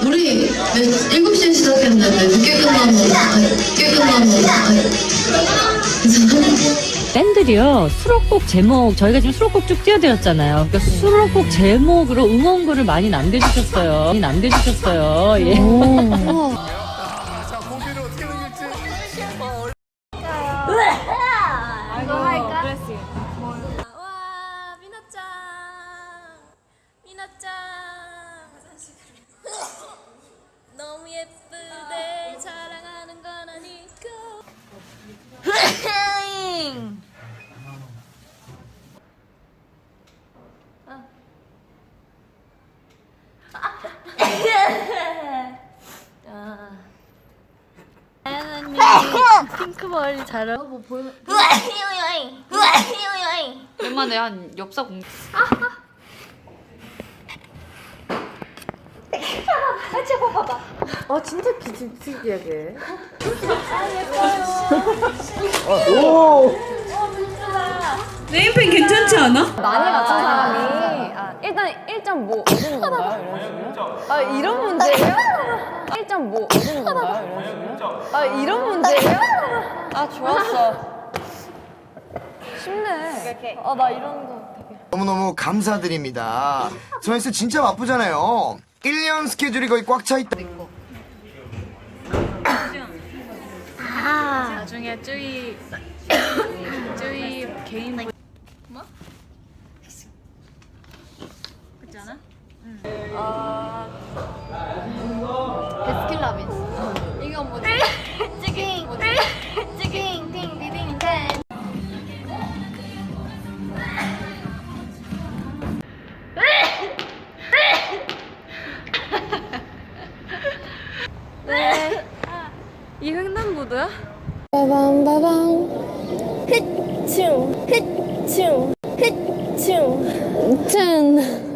우리 7시에 시작했는데 늦게 끝나면 밴들이요 수록곡 제목 저희가 지금 수록곡 쭉 띄워드렸잖아요. 그러니까 수록곡 제목으로 응원글을 많이 남겨주셨어요. 예. 자, 공개를 어떻게 넘길지. 이거 할까? 와 미나짱 너무 예쁘대 자랑하는 건 아니고 다양한 핑크머리 잘하고 뭐 보여 얼마나 한 엽사 공. 진짜 기집애게. 네임펜 괜찮지 않아? 많이 맞춘 사람이 일단 1.5 얻은 건가요? 이런 식으로? 이런 문제예요? 1.5 얻은 건가요? 이런 식으로? 이런 문제예요? 좋았어. 쉽네. 나 이런 거 되게. 너무너무 감사드립니다. 서현씨 진짜 바쁘잖아요. 1년 스케줄이 거의 꽉 차 있다. 나중에 쯔위 개인 뭐? 그렇지 않아? 베스킨라빈스. 이건 뭐지? 찌깅 띵디딩 댄 이 횡단보도야? 흐충 흐충 흐충 짠.